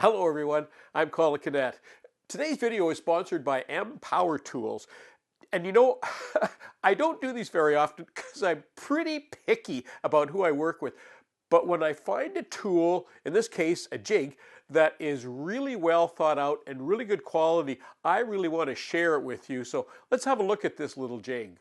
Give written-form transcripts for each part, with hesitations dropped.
Hello everyone, I'm Colin Cadet. Today's video is sponsored by M.POWER tools. And you know, I don't do these very often because I'm pretty picky about who I work with. But when I find a tool, in this case a jig, that is really well thought out and really good quality, I really want to share it with you. So let's have a look at this little jig.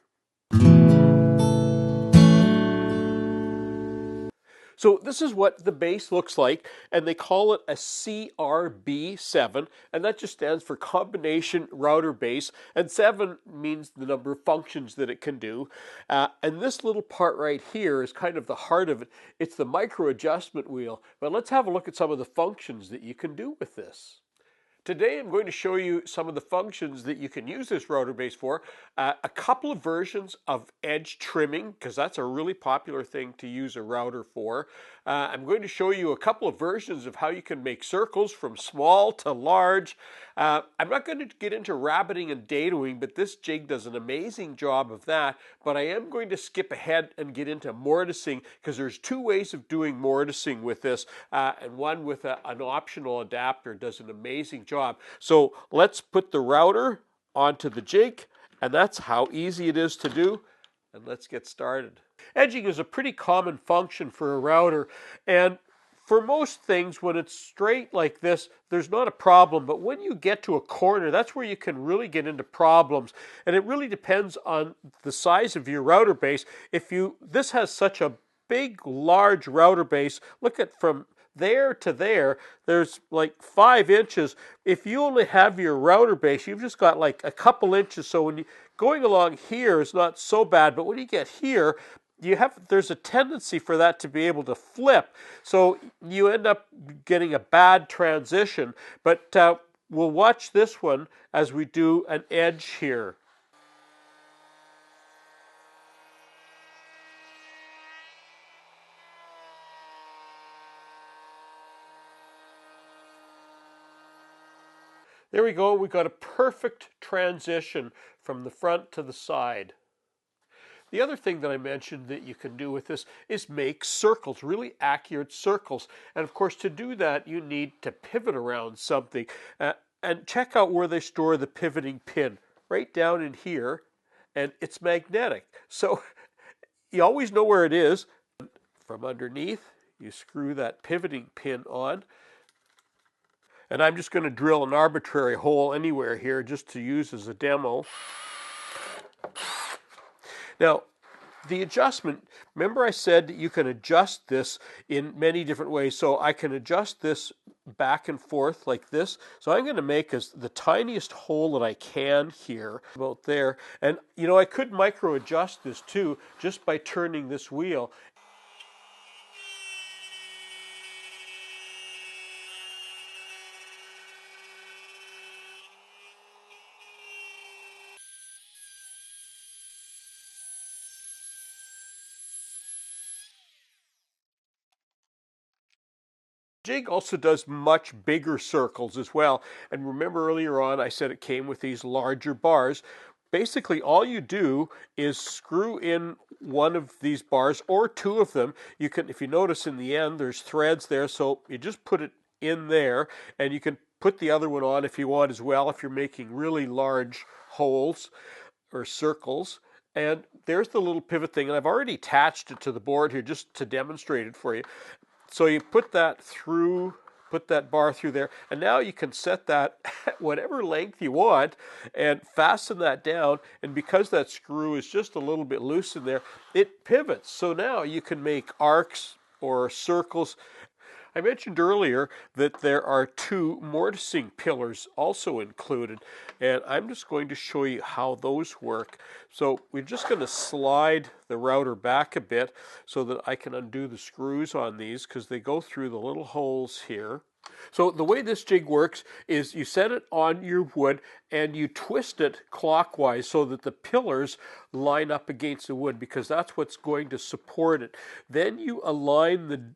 So this is what the base looks like, and they call it a CRB7, and that just stands for Combination Router Base, and 7 means the number of functions that it can do. And this little part right here is kind of the heart of it. It's the micro adjustment wheel. But let's have a look at some of the functions that you can do with this. Today I'm going to show you some of the functions that you can use this router base for. A couple of versions of edge trimming, because that's a really popular thing to use a router for. I'm going to show you a couple of versions of how you can make circles from small to large. I'm not going to get into rabbeting and dadoing, but this jig does an amazing job of that. But I am going to skip ahead and get into mortising, because there's two ways of doing mortising with this, and one with an optional adapter does an amazing job. So let's put the router onto the jig, and that's how easy it is to do. And let's get started. Edging is a pretty common function for a router, and for most things, when it's straight like this, there's not a problem. But when you get to a corner, that's where you can really get into problems. And it really depends on the size of your router base. This has such a big, large router base. Look at from there to there, there's like 5 inches. If you only have your router base, you've just got like a couple inches. So when you going along here is not so bad, but when you get here, there's a tendency for that to be able to flip. So you end up getting a bad transition. But we'll watch this one as we do an edge here. There we go, we got a perfect transition from the front to the side. The other thing that I mentioned that you can do with this is make circles, really accurate circles. And of course, to do that, you need to pivot around something. And check out where they store the pivoting pin, right down in here, and it's magnetic. So you always know where it is. From underneath, you screw that pivoting pin on. And I'm just going to drill an arbitrary hole anywhere here just to use as a demo. Now, the adjustment, remember I said that you can adjust this in many different ways. So I can adjust this back and forth like this. So I'm going to make the tiniest hole that I can here, about there. And you know, I could micro adjust this too, just by turning this wheel. Jig also does much bigger circles as well. And remember earlier on I said it came with these larger bars. Basically all you do is screw in one of these bars or 2 of them. You can, if you notice in the end, there's threads there, so you just put it in there, and you can put the other one on if you want as well, if you're making really large holes or circles. And there's the little pivot thing, and I've already attached it to the board here just to demonstrate it for you. So you put that bar through there, and now you can set that at whatever length you want and fasten that down. And because that screw is just a little bit loose in there, it pivots. So now you can make arcs or circles. I mentioned earlier that there are 2 mortising pillars also included, and I'm just going to show you how those work. So we're just going to slide the router back a bit so that I can undo the screws on these, because they go through the little holes here. So the way this jig works is you set it on your wood and you twist it clockwise so that the pillars line up against the wood, because that's what's going to support it. Then you align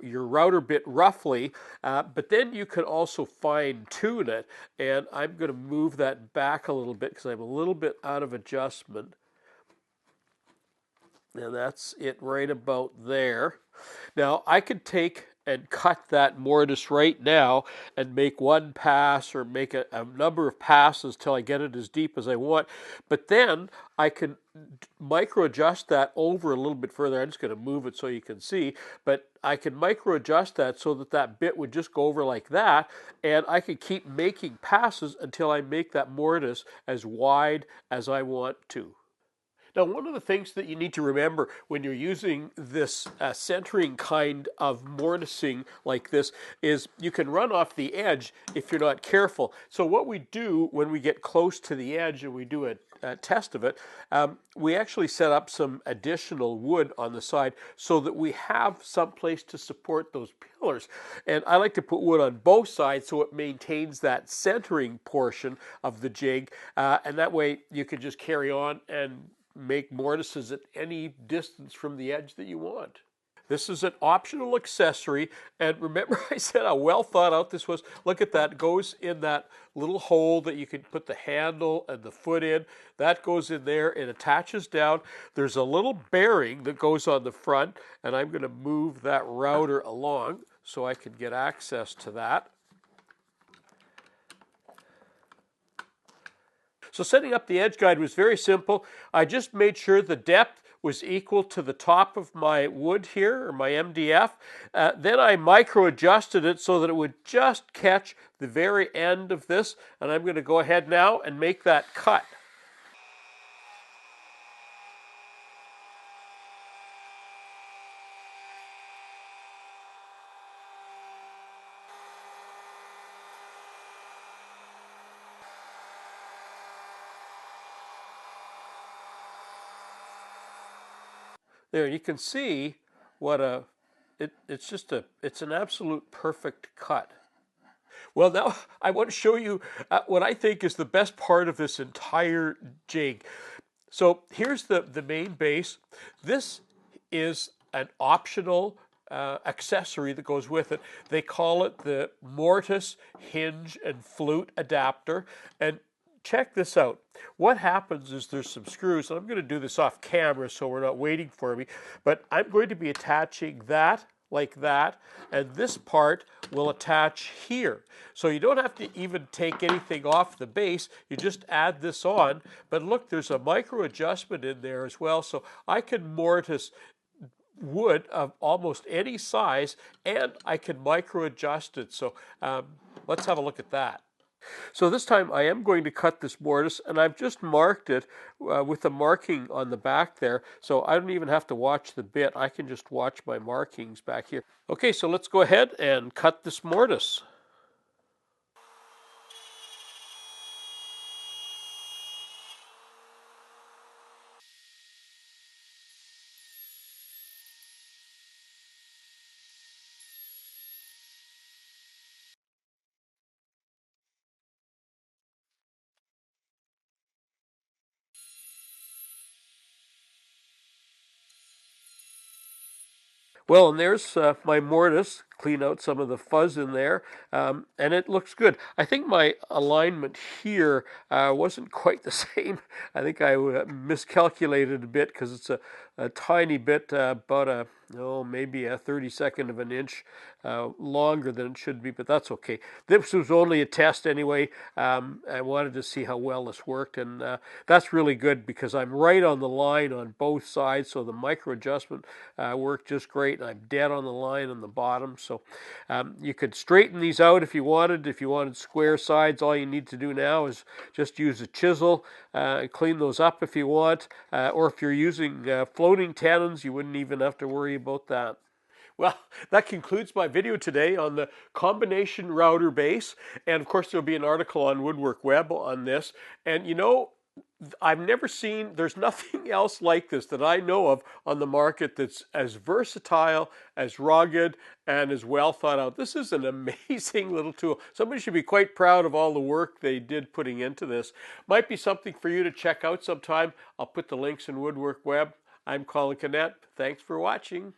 your router bit roughly, but then you can also fine tune it, and I'm going to move that back a little bit because I'm a little bit out of adjustment. And that's it right about there. Now I could take and cut that mortise right now and make one pass or make a number of passes till I get it as deep as I want. But then I can micro adjust that over a little bit further. I'm just going to move it so you can see, but I can micro adjust that so that that bit would just go over like that, and I can keep making passes until I make that mortise as wide as I want to. Now, one of the things that you need to remember when you're using this centering kind of mortising like this is you can run off the edge if you're not careful. So what we do when we get close to the edge and we do a test of it, we actually set up some additional wood on the side so that we have some place to support those pillars. And I like to put wood on both sides so it maintains that centering portion of the jig, and that way you can just carry on and make mortises at any distance from the edge that you want. This is an optional accessory, and remember I said how well thought out this was. Look at that, it goes in that little hole that you can put the handle and the foot in. That goes in there, it attaches down. There's a little bearing that goes on the front, and I'm going to move that router along so I can get access to that. So setting up the edge guide was very simple. I just made sure the depth was equal to the top of my wood here, or my MDF. Then I micro adjusted it so that it would just catch the very end of this. And I'm going to go ahead now and make that cut. There, you can see what it's an absolute perfect cut. Well, now I want to show you what I think is the best part of this entire jig. So here's the main base. This is an optional accessory that goes with it. They call it the Mortise, Hinge, and Flute adapter. And check this out. What happens is there's some screws, and I'm going to do this off camera so we're not waiting for me, but I'm going to be attaching that like that, and this part will attach here. So you don't have to even take anything off the base, you just add this on. But look, there's a micro adjustment in there as well, so I can mortise wood of almost any size, and I can micro adjust it. So let's have a look at that. So this time I am going to cut this mortise, and I've just marked it with a marking on the back there, so I don't even have to watch the bit. I can just watch my markings back here. Okay, so let's go ahead and cut this mortise. Well, and there's my mortise. Clean out some of the fuzz in there, and it looks good. I think my alignment here wasn't quite the same. I think I miscalculated a bit because it's a tiny bit, about maybe a 32nd of an inch longer than it should be, but that's okay. This was only a test anyway. I wanted to see how well this worked, and that's really good because I'm right on the line on both sides, so the micro adjustment worked just great, and I'm dead on the line on the bottom. So you could straighten these out if you wanted. If you wanted square sides, all you need to do now is just use a chisel and clean those up if you want. Or if you're using floating tenons, you wouldn't even have to worry about that. Well, that concludes my video today on the combination router base. And of course, there'll be an article on WoodWorkWeb on this. And you know, I've never seen, there's nothing else like this that I know of on the market that's as versatile, as rugged, and as well thought out. This is an amazing little tool. Somebody should be quite proud of all the work they did putting into this. Might be something for you to check out sometime. I'll put the links in WoodWorkWeb. I'm Colin Canet. Thanks for watching.